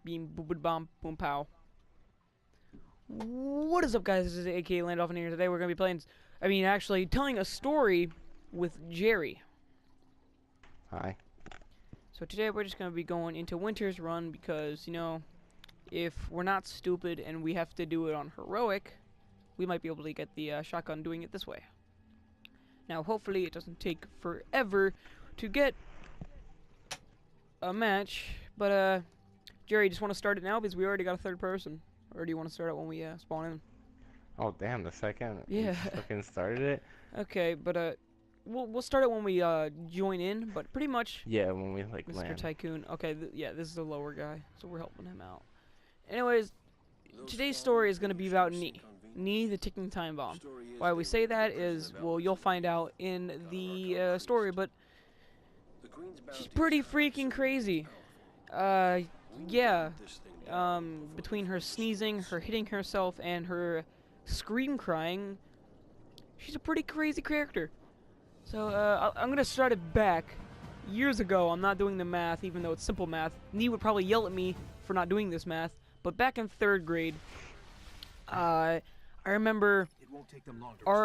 Beam boom bomb boom pow. What is up, guys? This is A.K.A. Landoff, and here today we're gonna be playing. Actually, telling a story with Jerry. Hi. So today we're just gonna be going into Winter's Run because if we're not stupid and we have to do it on heroic, we might be able to get the shotgun doing it this way. Now, hopefully, it doesn't take forever to get a match. But Jerry, just want to start it now because we already got a third person. Or do you want to start it when we spawn in? Oh damn! The second Yeah. we fucking started it. Okay, but we'll start it when we join in. But pretty much. Yeah, when we like Mr. land. Tycoon. Okay, yeah, this is the lower guy, so we're helping him out. Anyways, today's story is gonna be about Nee. Nee, the ticking time bomb. Why we say that is, well, you'll find out in the story, but she's pretty freaking crazy. Yeah. Between her sneezing, her hitting herself, and her scream crying, she's a pretty crazy character. So, I'm gonna start it back. Years ago, I'm not doing the math, even though it's simple math. Nee would probably yell at me for not doing this math, but back in 3rd grade, I remember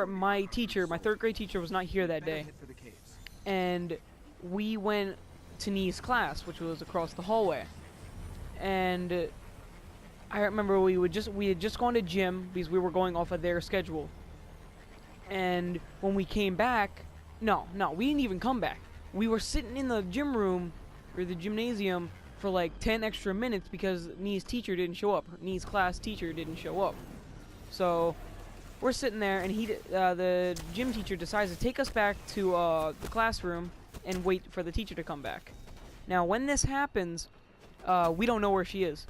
my teacher, my 3rd grade teacher, was not here that day, and we went to Nee's class, which was across the hallway. And I remember we had just gone to gym because we were going off of their schedule. And when we came back, no, we didn't even come back. We were sitting in the gym room or the gymnasium for like 10 extra minutes because Nee's teacher didn't show up. Nee's class teacher didn't show up. So we're sitting there, and the gym teacher decides to take us back to the classroom and wait for the teacher to come back. Now, when this happens, we don't know where she is.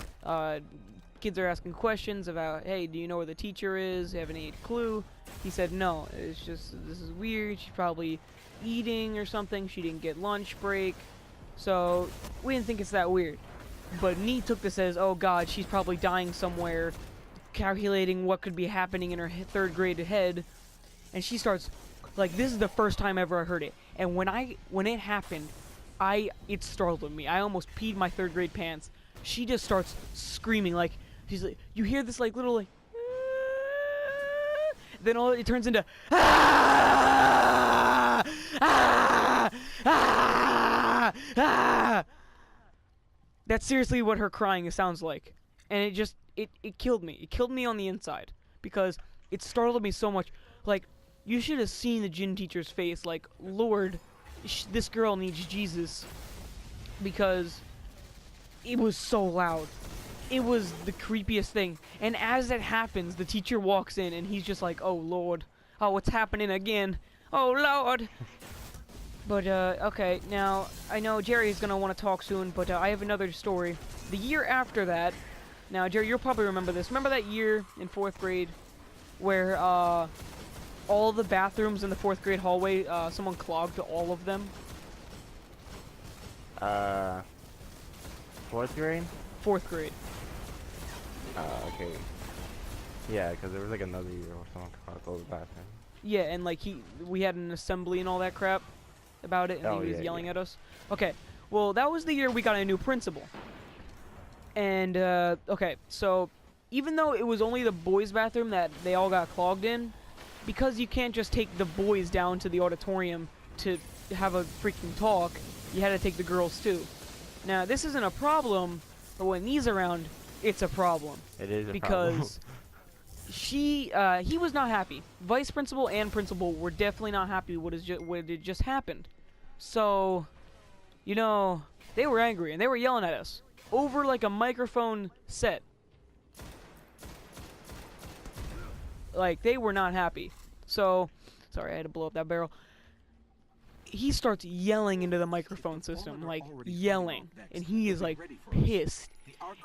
Kids are asking questions about, hey, do you know where the teacher is? Have any clue? He said, no, it's just, this is weird. She's probably eating or something. She didn't get lunch break. So, we didn't think it's that weird. But Nee took this as, oh god, she's probably dying somewhere, calculating what could be happening in her 3rd grade head. And she starts, like, this is the first time ever I heard it. And when it happened, it startled me. I almost peed my 3rd grade pants. She just starts screaming, like, she's like, you hear this, like, little, like, then it turns into, ah, ah, ah, ah. That's seriously what her crying sounds like. And it killed me. It killed me on the inside. Because it startled me so much. Like, you should have seen the gym teacher's face, like, Lord, this girl needs Jesus, because it was so loud. It was the creepiest thing. And as that happens, the teacher walks in and he's just like, oh Lord, oh, what's happening again? Oh Lord. But okay, now I know Jerry's gonna want to talk soon, but I have another story. The year after that, now Jerry, you'll probably remember this. Remember that year in 4th grade where all the bathrooms in the 4th grade hallway, someone clogged all of them? 4th grade? 4th grade. Okay. Yeah, because there was like another year where someone caught those bathrooms. Yeah, and like we had an assembly and all that crap about it, and he was yelling at us. Okay, well, that was the year we got a new principal. And, okay, so even though it was only the boys' bathroom that they all got clogged in, because you can't just take the boys down to the auditorium to have a freaking talk, you had to take the girls too. Now, this isn't a problem, but when he's around, it's a problem. It is a because he was not happy. Vice principal and principal were definitely not happy with what had just happened. So, they were angry and they were yelling at us over like a microphone set. Like, they were not happy. So, sorry, I had to blow up that barrel. He starts yelling into the microphone system, like yelling, and he is like pissed.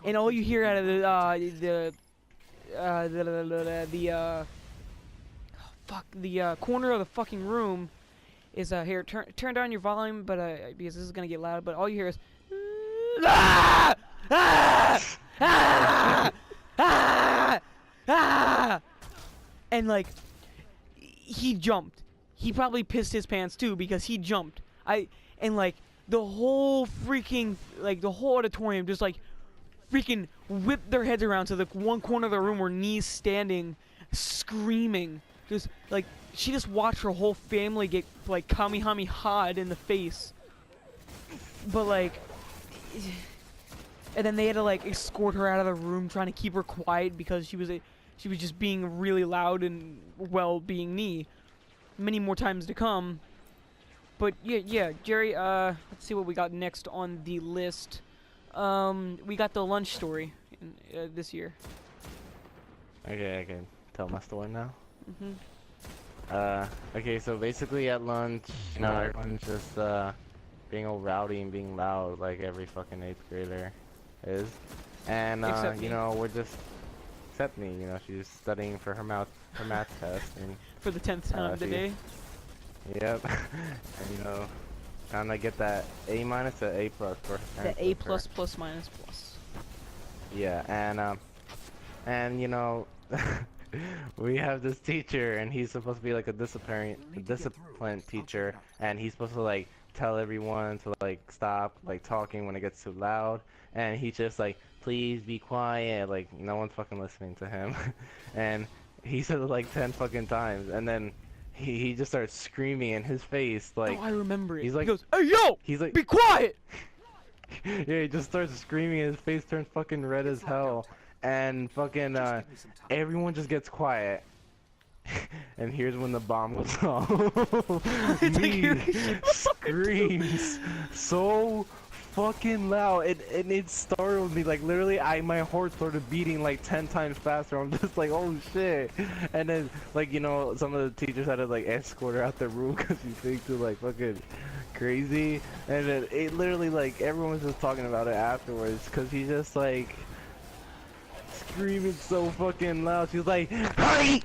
And all you hear out of the corner of the fucking room is here. Turn down your volume, but because this is gonna get loud. But all you hear is ah! Ah! Ah! Ah! Ah! And like he jumped. He probably pissed his pants too because he jumped. And like the whole freaking, like the whole auditorium just like freaking whip their heads around to the one corner of the room where Knee's standing, screaming. Just like she just watched her whole family get like kamehameha'd in the face. But like, and then they had to like escort her out of the room, trying to keep her quiet because she was just being really loud and being Knee. Many more times to come. But yeah, Jerry. Let's see what we got next on the list. We got the lunch story this year. Okay, I can tell my story now. Mhm. Okay, so basically at lunch, you know, everyone's just being all rowdy and being loud like every fucking 8th grader is. And you know, we're just except me, you know, she's studying for her math test and For the 10th time today. Yep. And you know, trying to get that A- to A+ for her The A++. Yeah, and you know, we have this teacher, and he's supposed to be like a discipline teacher, and he's supposed to like tell everyone to like stop like talking when it gets too loud, and he's just like, please be quiet, like no one's fucking listening to him. And he said it like 10 fucking times, and then he just starts screaming in his face, like, oh, I remember it. He's like, he goes, hey yo, he's like, be quiet. yeah, he just starts screaming, and his face turns fucking red as hell, and fucking everyone just gets quiet. And here's when the bomb goes off. Me screams so fucking loud, and it startled me, like literally my heart started beating like 10 times faster. I'm just like, oh shit. And then like, you know, some of the teachers had to like escort her out the room because she thinks too like fucking crazy. And then it literally like everyone was just talking about it afterwards because he's just like screaming so fucking loud. She's like, hurry!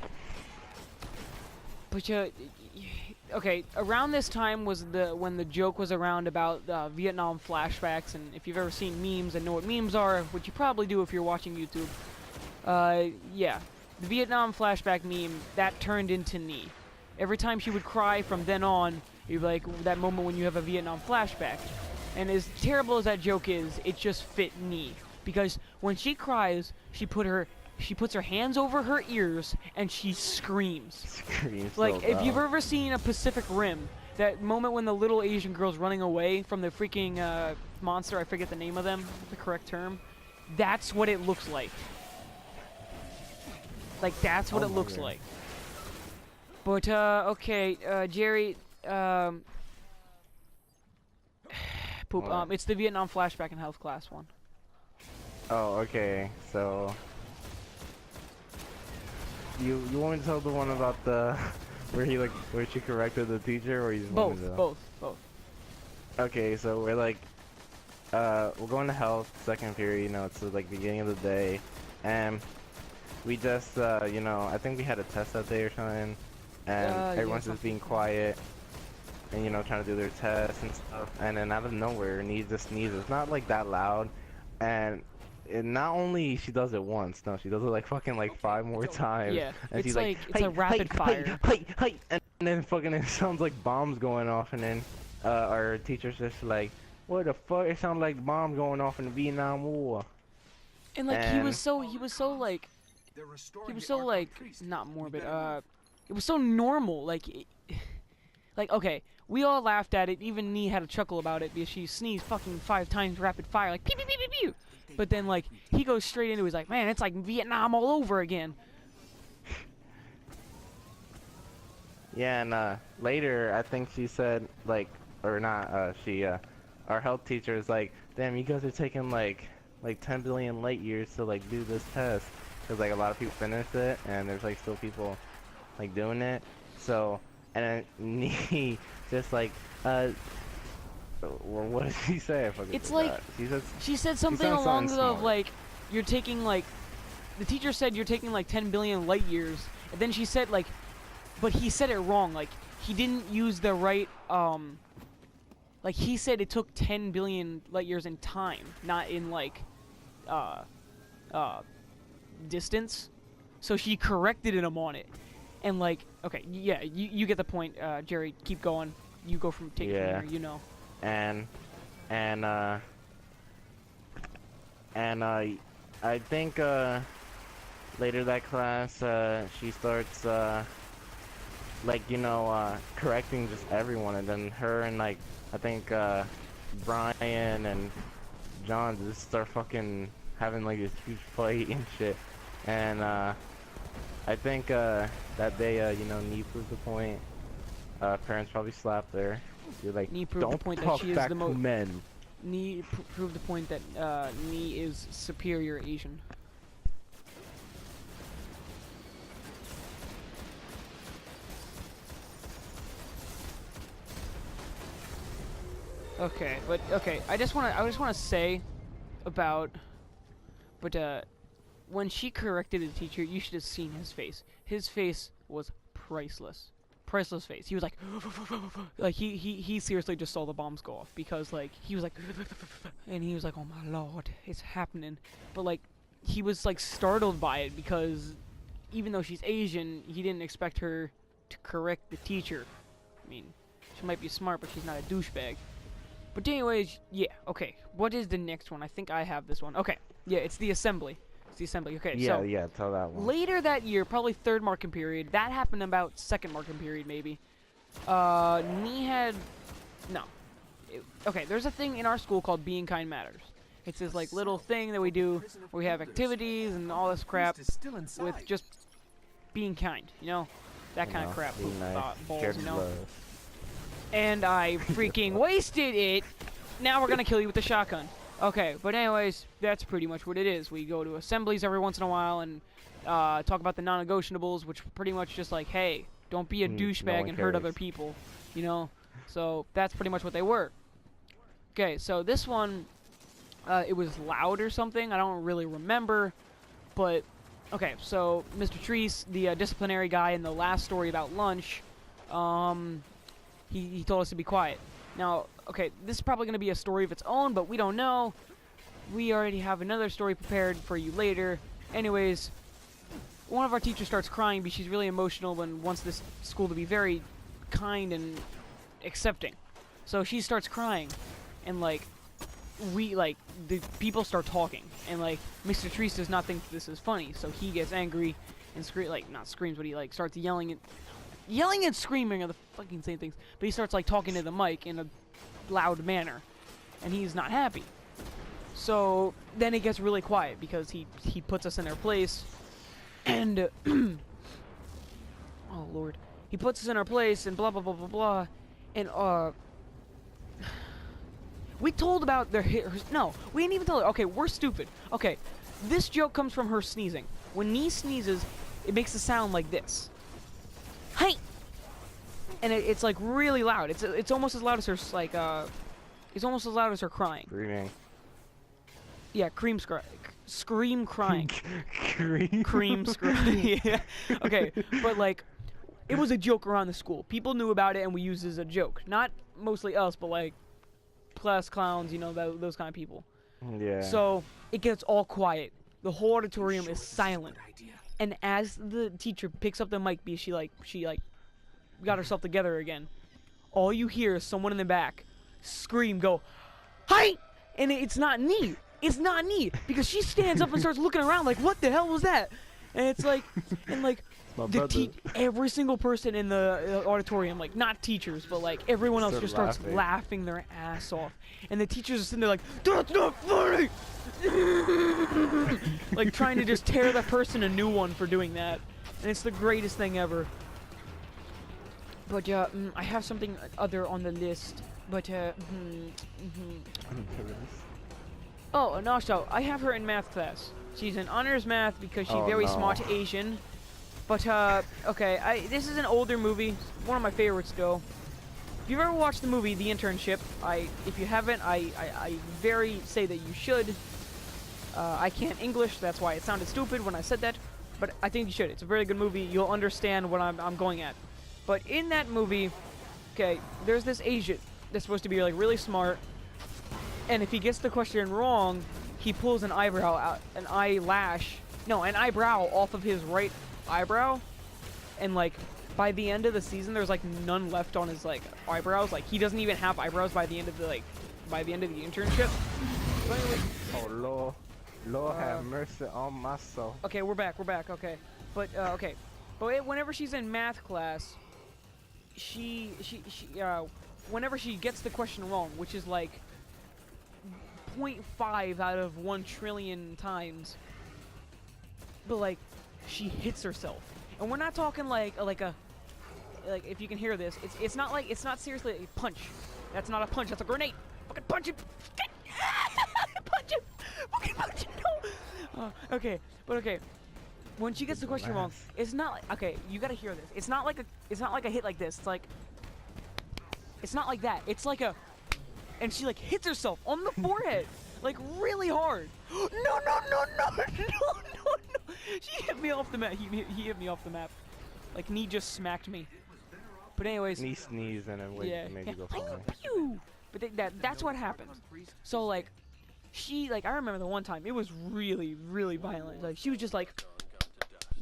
But okay, around this time was when the joke was around about Vietnam flashbacks, and if you've ever seen memes and know what memes are, which you probably do if you're watching YouTube, yeah, the Vietnam flashback meme, that turned into Knee. Every time she would cry from then on, you'd be like, that moment when you have a Vietnam flashback. And as terrible as that joke is, it just fit Knee. Because when she cries, she puts her hands over her ears and she screams. Like, if you've ever seen a Pacific Rim, that moment when the little Asian girl's running away from the freaking monster, I forget the name of them, the correct term, that's what it looks like. Like, that's what it looks like. But, okay, Jerry, poop, it's the Vietnam flashback in health class 1. Oh, okay, so you want me to tell the one about the where she corrected the teacher, or you just want me to? Both. Okay, so we're like we're going to health second period, you know, it's like beginning of the day, and we just you know, I think we had a test that day or something, and everyone's just being quiet and, you know, trying to do their tests and stuff, and then out of nowhere Knee just sneezes. It's not like that loud, and not only she does it once, no, she does it like fucking like 5 more times. Yeah, and it's she's like it's a rapid fire. And then fucking it sounds like bombs going off, and then our teacher's just like, what the fuck? It sounds like bombs going off in the Vietnam War. And like he was so like not morbid. It was so normal. Like okay, we all laughed at it. Even Knee had a chuckle about it because she sneezed fucking 5 times rapid fire, like pew pew pew pew pew. But then, like, he goes straight into it. He's like, man, it's like Vietnam all over again. Yeah, and later, I think she said, like, or not, our health teacher is like, damn, you guys are taking, like 10 billion light years to, like, do this test. Because, like, a lot of people finished it, and there's, like, still people, like, doing it. So, and then he just, like, well, what did she say? I fucking it's forgot. like she said something along the like, you're taking like, the teacher said you're taking like 10 billion light years, and then she said like, but he said it wrong. Like he didn't use the right like he said it took 10 billion light years in time, not in like distance. So she corrected him on it, and like, okay, yeah, you get the point, Jerry. Keep going. You go from taking from here, you know. And I think later that class she starts like correcting just everyone, and then her and like I think Brian and John just start fucking having like this huge fight and shit. And I think that day Nee proved the point. Parents probably slapped her. You're like, Nee proved the don't point that talk she is back the to men. Nee proved the point that Nee is superior Asian. Okay, but okay, I just wanna say about, but when she corrected the teacher, you should have seen his face. His face was priceless. Priceless face. He was like, like he seriously just saw the bombs go off, because like he was like, and he was like, oh my lord, it's happening. But like he was like startled by it, because even though she's Asian, he didn't expect her to correct the teacher. I mean, she might be smart, but she's not a douchebag. But anyways, yeah, okay. What is the next one? I think I have this one. Okay, yeah, it's the assembly. It's the assembly. Okay, Yeah, so yeah, tell that one. later that year, probably third marking period, that happened about second marking period, maybe. Nee had, no. Okay, there's a thing in our school called Being Kind Matters. It's this like little thing that we do where we have activities and all this crap with just being kind, you know? That kind of crap. Being nice, Balls, shared you know? love. And I freaking wasted it. Now we're gonna kill you with the shotgun. Okay, but anyways, that's pretty much what it is. We go to assemblies every once in a while and talk about the non-negotiables, which pretty much just like, hey, don't be a douchebag and hurt other people, you know? So that's pretty much what they were. Okay, so this one, it was loud or something. I don't really remember, but okay. So Mr. Treese, the disciplinary guy in the last story about lunch, he told us to be quiet. Now, okay, this is probably going to be a story of its own, but we don't know. We already have another story prepared for you later. Anyways, one of our teachers starts crying because she's really emotional and wants this school to be very kind and accepting. So she starts crying, and like, the people start talking, and like, Mr. Treese does not think this is funny, so he gets angry and not screams, but he like starts yelling and screaming are the fucking same things. But he starts like talking to the mic in a loud manner, and he's not happy. So then it gets really quiet because he puts us in their place, and oh lord, he puts us in our place and blah blah blah blah blah, and we told about no, we didn't even tell her. Okay, we're stupid. Okay, this joke comes from her sneezing. When Nee sneezes, it makes a sound like this. Hey! And it's like really loud. It's almost as loud as her it's almost as loud as her crying. Screaming. Yeah, scream crying. Cream scream. Yeah. Okay, but like, it was a joke around the school. People knew about it, and we used it as a joke. Not mostly us, but like class clowns, you know, those kind of people. Yeah. So it gets all quiet. The whole auditorium is silent. And as the teacher picks up the mic, because she got herself together again, all you hear is someone in the back scream, go, "Hi!" And it's not Nee. It's not Nee, because she stands up and starts looking around like, what the hell was that? And it's like, and like, every single person in the auditorium, like, not teachers, but like everyone else just starts laughing their ass off. And the teachers are sitting there like, "That's not funny!" Like trying to just tear that person a new one for doing that. And it's the greatest thing ever. But yeah, I have something other on the list. But oh, no, so I have her in math class. She's in honors math because she's very smart Asian. But okay, this is an older movie, one of my favorites though. If you've ever watched the movie The Internship, if you haven't, I very say that you should. I can't English, that's why it sounded stupid when I said that, but I think you should. It's a very good movie. You'll understand what I'm going at. But in that movie, okay, there's this Asian that's supposed to be like really smart, and if he gets the question wrong, he pulls an eyebrow out, an eyebrow off of his right eyebrow, and like by the end of the season, there's like none left on his like eyebrows. Like he doesn't even have eyebrows by the end of the internship. Oh lord. Lord have mercy on my soul. Okay, we're back. Okay, but okay, but whenever she's in math class, she whenever she gets the question wrong, which is like 0.5 out of 1 trillion times, but like she hits herself, and we're not talking like if you can hear this, it's not seriously a punch. That's not a punch. That's a grenade. Fucking punch him. Punch him. Fucking punch him. No. Okay, but okay. When she gets the question wrong, it's not like, okay, you gotta hear this. It's not like a hit like this. It's not like that. It's like a, and she like hits herself on the forehead, like really hard. No. She hit me off the map. He hit me off the map. Like knee just smacked me. But anyways. Knee sneezed and it made you go flying. Pew! But that's what happened. So like, I remember the one time it was really violent. Like she was just like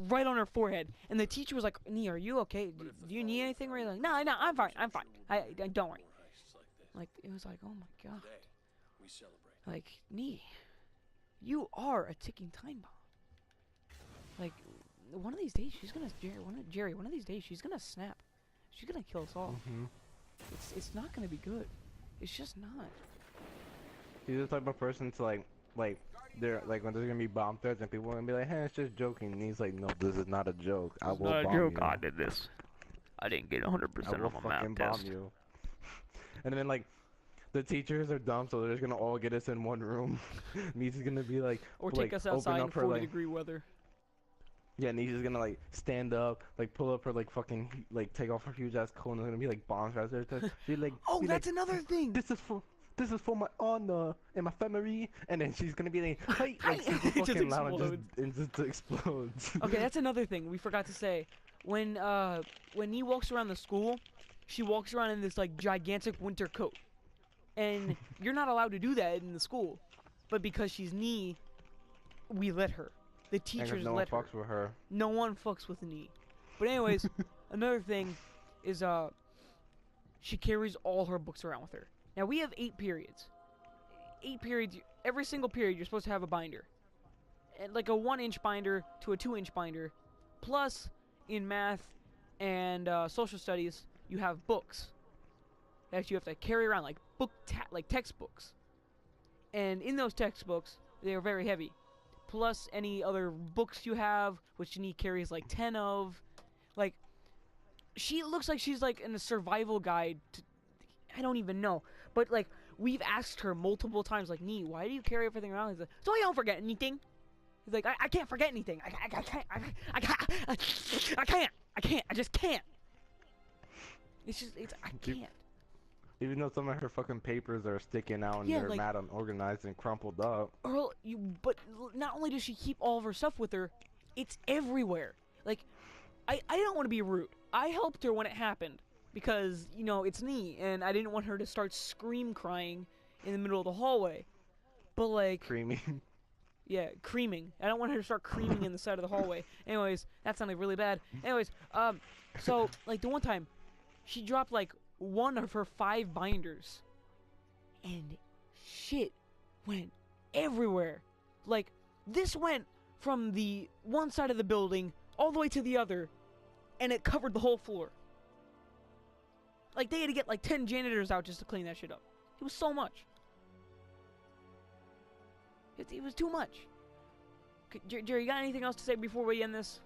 right on her forehead, and the teacher was like, "Nee, are you okay? Do you need anything?" Or like, "No, I'm fine. I don't worry." Like it was like, oh my god. Like Nee, you are a ticking time bomb. Like one of these days she's gonna Jerry. One of these days she's gonna snap. She's gonna kill us all. It's not gonna be good. It's just not. He's the type of person to like they're like when there's gonna be bomb threats and people are gonna be like, hey, it's just joking. And he's like, no, this is not a joke. I will bomb you. I did this. I didn't get 100% on my math test. You. And then like the teachers are dumb, so they're just gonna all get us in one room. Nie's gonna be like, or take us outside in 40-degree weather. Yeah, Nie's is gonna like stand up, like pull up her like fucking like take off her huge ass coat, and there's gonna be like bombs right there. She's like, oh, that's another thing. This is for my honor and my family, and then she's gonna be like, hey, like super fucking loud and just explodes. Okay, that's another thing we forgot to say. When Nee walks around the school, she walks around in this like gigantic winter coat, and you're not allowed to do that in the school, but because she's Nee, we let her. The teachers no let one fucks with her. No one fucks with Nee. But anyways, another thing is she carries all her books around with her. Now we have 8 periods. 8 periods. Every single period you're supposed to have a binder, and like a 1-inch binder to a 2-inch binder. Plus, in math and social studies, you have books that you have to carry around, like like textbooks. And in those textbooks, they are very heavy. Plus any other books you have, which Nee carries like 10 of. Like, she looks like she's like in a survival guide to, I don't even know. But like, we've asked her multiple times, like, Nee, why do you carry everything around? He's like, so I don't forget anything. He's like, I can't forget anything. I just can't. I can't. Even though some of her fucking papers are sticking out and they're like, mad unorganized and crumpled up. Earl, but not only does she keep all of her stuff with her, it's everywhere. Like, I don't want to be rude. I helped her when it happened because, you know, it's Nee, and I didn't want her to start crying in the middle of the hallway. But like, creaming. Yeah, creaming. I don't want her to start creaming in the side of the hallway. Anyways, that sounded really bad. Anyways, so like the one time, she dropped like one of her 5 binders, and shit went everywhere. Like, this went from the one side of the building all the way to the other, and it covered the whole floor. Like, they had to get like 10 janitors out just to clean that shit up. It was so much. It was too much. Jerry, you got anything else to say before we end this?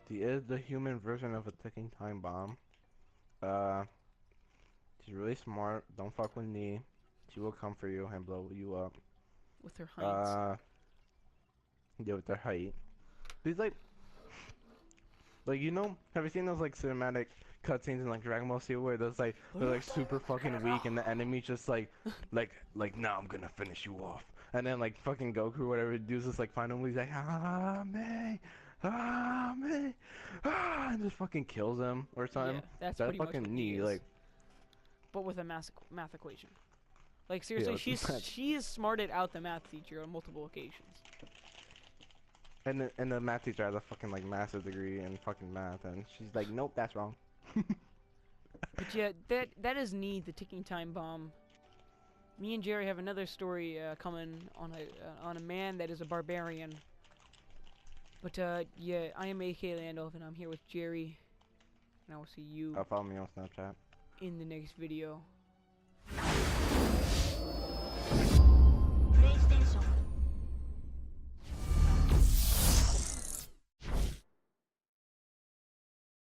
She is the human version of a ticking time bomb. She's really smart. Don't fuck with Nee. She will come for you and blow you up. With her height. Yeah, with her height. She's like, you know, have you seen those like cinematic cutscenes in like Dragon Ball Z where they're like super fucking weak and the enemy's just like now I'm gonna finish you off, and then like fucking Goku or whatever does this like finally he's like me, and just fucking kills him or something. Yeah, that's pretty fucking Nee, like, but with a math equation. Like seriously, yeah, she has smarted out the math teacher on multiple occasions. And the math teacher has a fucking like master's degree in fucking math, and she's like, nope, that's wrong. But yeah, that is Nee, the ticking time bomb. Me and Jerry have another story coming on a man that is a barbarian. But yeah, I am A.K.A. Landolf, and I'm here with Jerry, and I will see you Follow me on Snapchat. in the next video.